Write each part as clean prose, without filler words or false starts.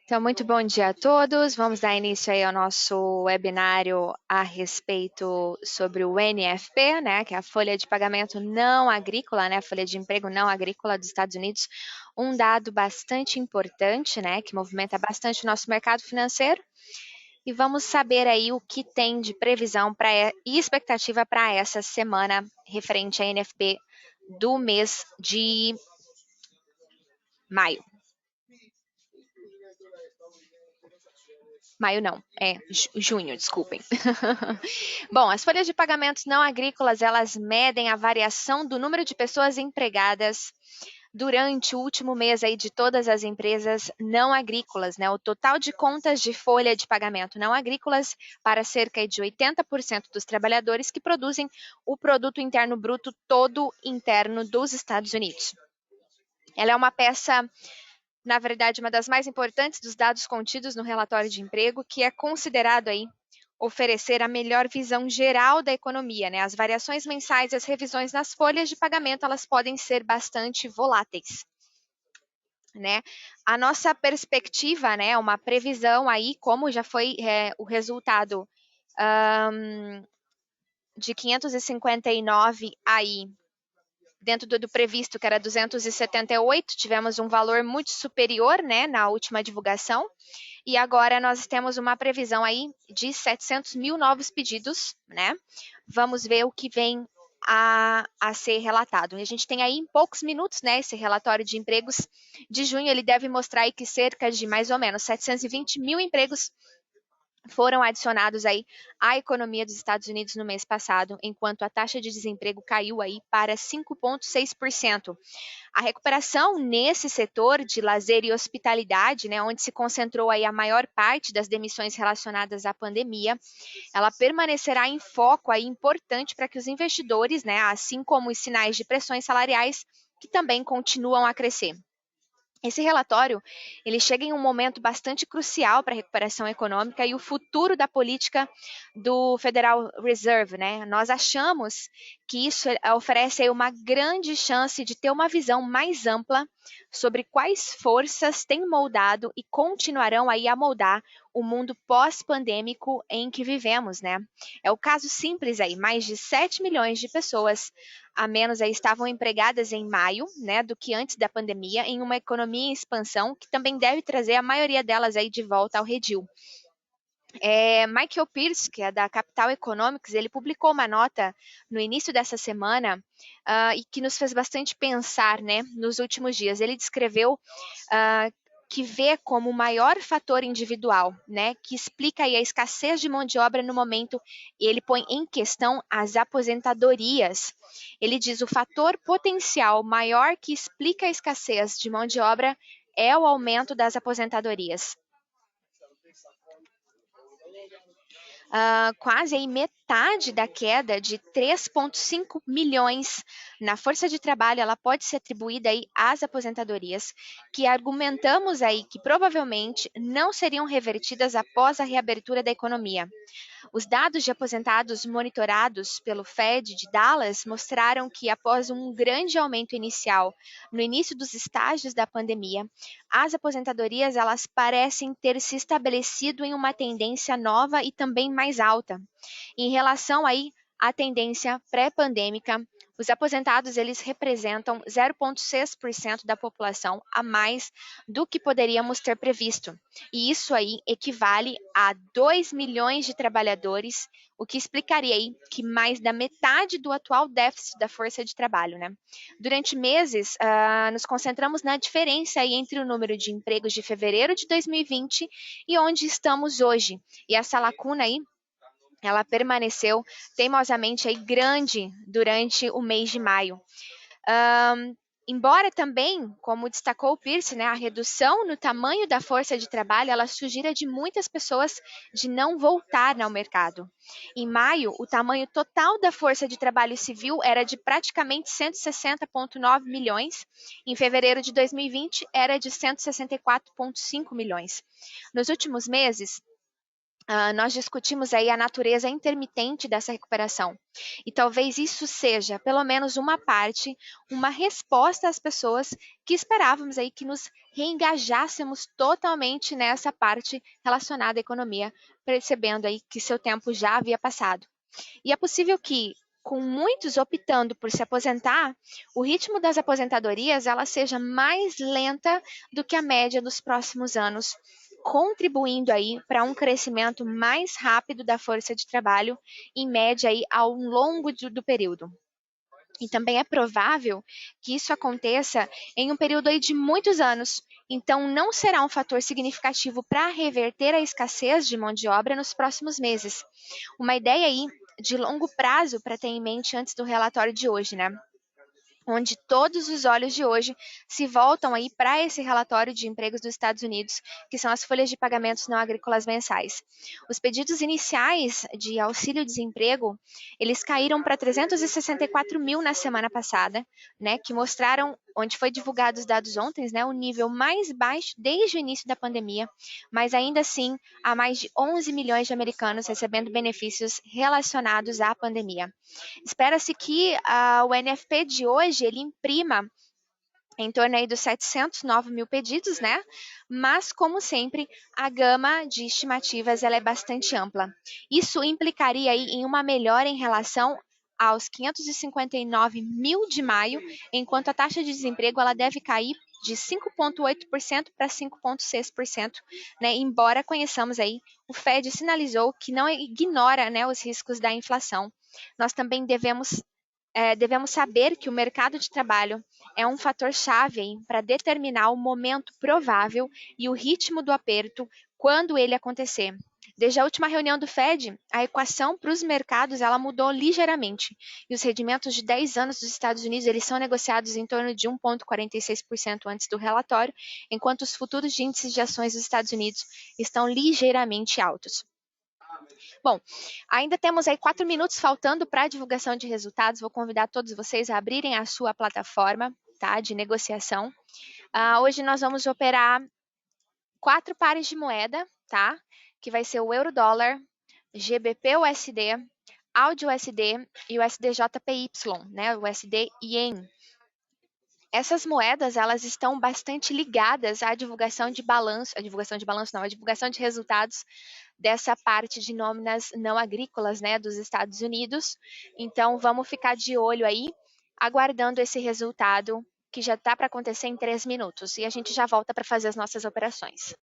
Então, muito bom dia a todos. Vamos dar início aí ao nosso webinário a respeito sobre o NFP, né, que é a folha de pagamento não agrícola, né, a folha de emprego não agrícola dos Estados Unidos. Um dado bastante importante, né, que movimenta bastante o nosso mercado financeiro. E vamos saber aí o que tem de previsão e expectativa para essa semana referente à NFP do mês de maio. Maio não, é junho, desculpem. Bom, as folhas de pagamentos não agrícolas, elas medem a variação do número de pessoas empregadas durante o último mês aí de todas as empresas não agrícolas, né? O total de contas de folha de pagamento não agrícolas para cerca de 80% dos trabalhadores que produzem o produto interno bruto todo interno dos Estados Unidos. Ela é uma peça, na verdade, uma das mais importantes dos dados contidos no relatório de emprego, que é considerado aí oferecer a melhor visão geral da economia, né? As variações mensais e as revisões nas folhas de pagamento, elas podem ser bastante voláteis, né? A nossa perspectiva, né, uma previsão aí, como já foi o resultado de 559 aí, dentro do previsto, que era 278, tivemos um valor muito superior, né, na última divulgação, e agora nós temos uma previsão aí de 700 mil novos pedidos, né? Vamos ver o que vem a ser relatado. A gente tem aí em poucos minutos, né, esse relatório de empregos de junho, ele deve mostrar aí que cerca de mais ou menos 720 mil empregos foram adicionados aí à economia dos Estados Unidos no mês passado, enquanto a taxa de desemprego caiu aí para 5,6%. A recuperação nesse setor de lazer e hospitalidade, né, onde se concentrou aí a maior parte das demissões relacionadas à pandemia, ela permanecerá em foco aí importante para que os investidores, né, assim como os sinais de pressões salariais, que também continuam a crescer. Esse relatório, ele chega em um momento bastante crucial para a recuperação econômica e o futuro da política do Federal Reserve, né? Nós achamos que isso oferece aí uma grande chance de ter uma visão mais ampla sobre quais forças têm moldado e continuarão aí a moldar o mundo pós-pandêmico em que vivemos, né? É o caso simples aí, mais de 7 milhões de pessoas a menos aí estavam empregadas em maio, né, do que antes da pandemia, em uma economia em expansão, que também deve trazer a maioria delas aí de volta ao redil. Michael Pierce, que é da Capital Economics, ele publicou uma nota no início dessa semana e que nos fez bastante pensar, né, nos últimos dias. Ele descreveu que vê como o maior fator individual, né, que explica aí a escassez de mão de obra no momento, e ele põe em questão as aposentadorias. Ele diz o fator potencial maior que explica a escassez de mão de obra é o aumento das aposentadorias. Quase aí metade da queda de 3,5 milhões na força de trabalho, ela pode ser atribuída aí às aposentadorias, que argumentamos aí que provavelmente não seriam revertidas após a reabertura da economia. Os dados de aposentados monitorados pelo Fed de Dallas mostraram que, após um grande aumento inicial no início dos estágios da pandemia, as aposentadorias elas parecem ter se estabelecido em uma tendência nova e também mais alta. Em relação aí à tendência pré-pandêmica, os aposentados eles representam 0,6% da população a mais do que poderíamos ter previsto. E isso aí equivale a 2 milhões de trabalhadores, o que explicaria aí que mais da metade do atual déficit da força de trabalho, né? Durante meses, nos concentramos na diferença aí entre o número de empregos de fevereiro de 2020 e onde estamos hoje. E essa lacuna aí ela permaneceu teimosamente aí grande durante o mês de maio. Embora também, como destacou o Pierce, né, a redução no tamanho da força de trabalho, ela sugira de muitas pessoas de não voltar ao mercado. Em maio, o tamanho total da força de trabalho civil era de praticamente 160,9 milhões. Em fevereiro de 2020, era de 164,5 milhões. Nos últimos meses, nós discutimos aí a natureza intermitente dessa recuperação. E talvez isso seja, pelo menos uma parte, uma resposta às pessoas que esperávamos aí que nos reengajássemos totalmente nessa parte relacionada à economia, percebendo aí que seu tempo já havia passado. E é possível que, com muitos optando por se aposentar, o ritmo das aposentadorias ela seja mais lenta do que a média dos próximos anos, contribuindo aí para um crescimento mais rápido da força de trabalho, em média aí ao longo do período. E também é provável que isso aconteça em um período aí de muitos anos. Então, não será um fator significativo para reverter a escassez de mão de obra nos próximos meses. Uma ideia aí de longo prazo para ter em mente antes do relatório de hoje, né? Onde todos os olhos de hoje se voltam aí para esse relatório de empregos dos Estados Unidos, que são as folhas de pagamentos não agrícolas mensais. Os pedidos iniciais de auxílio-desemprego, eles caíram para 364 mil na semana passada, né, que mostraram, onde foi divulgado os dados ontem, né, o nível mais baixo desde o início da pandemia, mas ainda assim há mais de 11 milhões de americanos recebendo benefícios relacionados à pandemia. Espera-se que o NFP de hoje ele imprima em torno aí dos 709 mil pedidos, né? Mas, como sempre, a gama de estimativas ela é bastante ampla. Isso implicaria aí em uma melhora em relação aos 559 mil de maio, enquanto a taxa de desemprego ela deve cair de 5,8% para 5,6%, né? Embora conheçamos aí, o Fed sinalizou que não ignora, né, os riscos da inflação. Nós também devemos saber que o mercado de trabalho é um fator-chave para determinar o momento provável e o ritmo do aperto quando ele acontecer. Desde a última reunião do Fed, a equação para os mercados ela mudou ligeiramente e os rendimentos de 10 anos dos Estados Unidos eles são negociados em torno de 1,46% antes do relatório, enquanto os futuros de índices de ações dos Estados Unidos estão ligeiramente altos. Bom, ainda temos aí 4 minutos faltando para a divulgação de resultados. Vou convidar todos vocês a abrirem a sua plataforma, tá, de negociação. Hoje nós vamos operar 4 pares de moeda, tá? Que vai ser o euro-dólar, GBP-USD, AUD-USD e o SDJPY, né? O USD-Yen. Essas moedas, elas estão bastante ligadas à divulgação de balanço, à divulgação de resultados dessa parte de nóminas não agrícolas, né, dos Estados Unidos. Então, vamos ficar de olho aí, aguardando esse resultado que já está para acontecer em 3 minutos. E a gente já volta para fazer as nossas operações.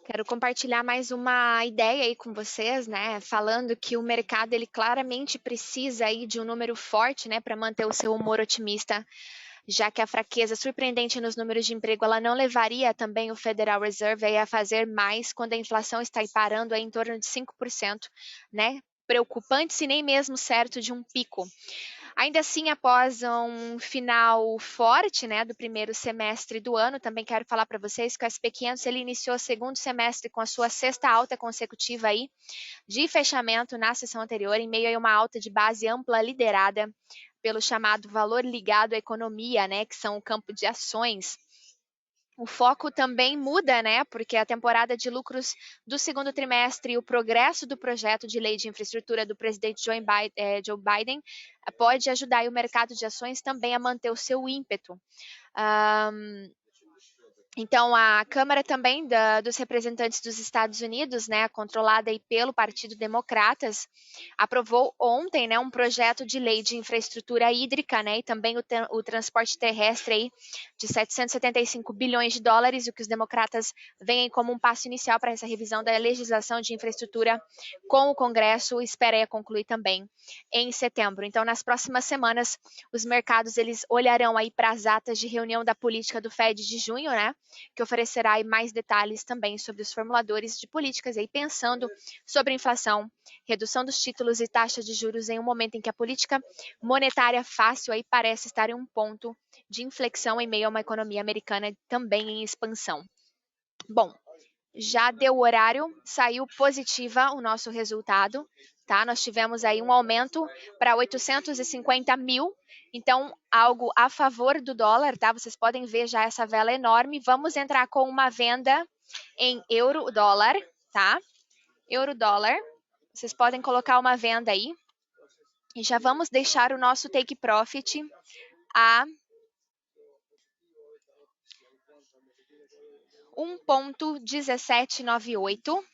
Quero compartilhar mais uma ideia aí com vocês, né? Falando que o mercado ele claramente precisa aí de um número forte, né, para manter o seu humor otimista, já que a fraqueza surpreendente nos números de emprego ela não levaria também o Federal Reserve a fazer mais quando a inflação está aí parando aí em torno de 5%, né? preocupantes e nem mesmo certo de um pico. Ainda assim, após um final forte, né, do primeiro semestre do ano, também quero falar para vocês que o SP 500 ele iniciou o segundo semestre com a sua sexta alta consecutiva aí de fechamento na sessão anterior, em meio a uma alta de base ampla liderada pelo chamado valor ligado à economia, né, que são o campo de ações. O foco também muda, né? Porque a temporada de lucros do segundo trimestre e o progresso do projeto de lei de infraestrutura do presidente Joe Biden pode ajudar o mercado de ações também a manter o seu ímpeto. Então, a Câmara também dos Representantes dos Estados Unidos, né, controlada aí pelo Partido Democratas, aprovou ontem, né, um projeto de lei de infraestrutura hídrica, né, e também o transporte terrestre aí de 775 bilhões de dólares, o que os democratas veem como um passo inicial para essa revisão da legislação de infraestrutura com o Congresso, espera concluir também em setembro. Então, nas próximas semanas, os mercados eles olharão aí para as atas de reunião da política do Fed de junho, né, que oferecerá aí mais detalhes também sobre os formuladores de políticas, aí pensando sobre a inflação, redução dos títulos e taxa de juros em um momento em que a política monetária fácil aí parece estar em um ponto de inflexão em meio a uma economia americana também em expansão. Bom, já deu o horário, saiu positiva o nosso resultado, tá? Nós tivemos aí um aumento para 850 mil, então algo a favor do dólar, tá? Vocês podem ver já essa vela enorme. Vamos entrar com uma venda em euro-dólar, tá? Euro-dólar. Vocês podem colocar uma venda aí. E já vamos deixar o nosso take profit a 1,1798.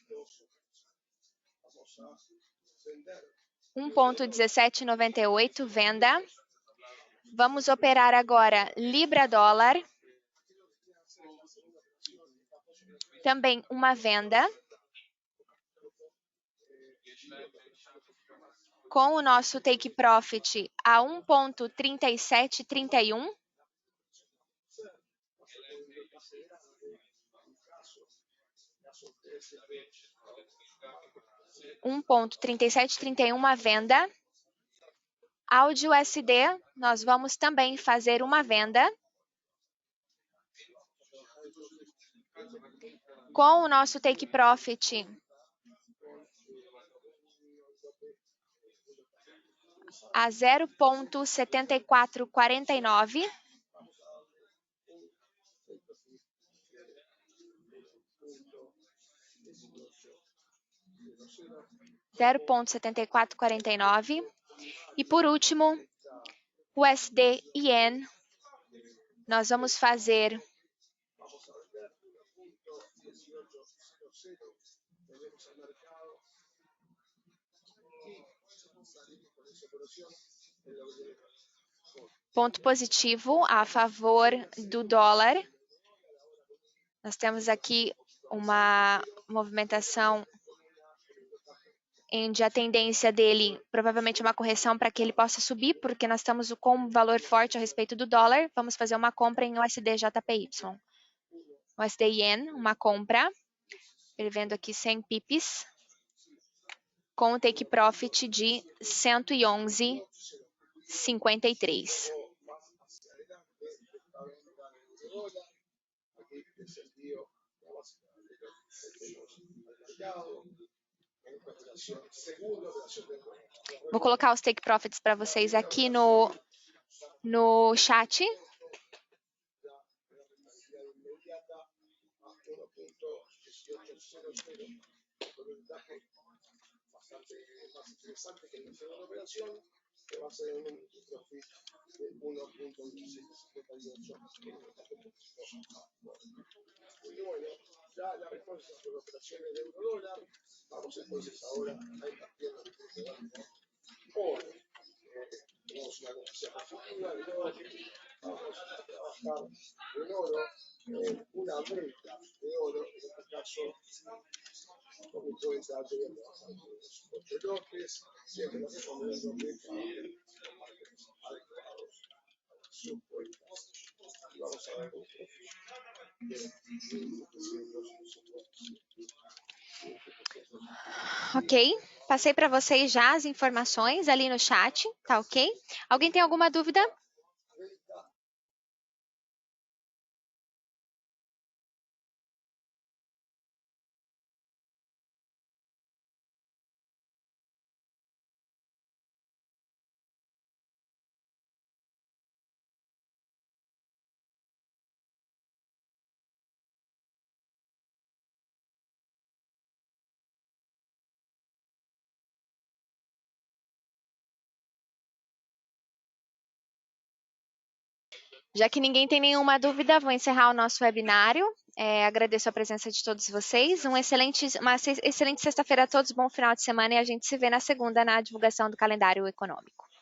1,1798, venda. Vamos operar agora Libra-dólar. Também uma venda. Com o nosso take profit a 1,3731. 1,3731 a venda. Áudio USD, nós vamos também fazer uma venda. Com o nosso take profit a 0,7449. 0,7449. E por último, USD Yen, nós vamos fazer ponto positivo a favor do dólar. Nós temos aqui uma movimentação onde a tendência dele provavelmente é uma correção para que ele possa subir, porque nós estamos com um valor forte a respeito do dólar. Vamos fazer uma compra em USD JPY. USD Yen, uma compra. Prevendo aqui 100 pips. Com o take profit de 111,53. Vou colocar os take profits para vocês aqui no chat. Ok, passei para vocês já as informações ali no chat, tá ok? Alguém tem alguma dúvida? Já que ninguém tem nenhuma dúvida, vou encerrar o nosso webinário. Agradeço a presença de todos vocês. Uma excelente sexta-feira a todos, bom final de semana e a gente se vê na segunda na divulgação do calendário econômico.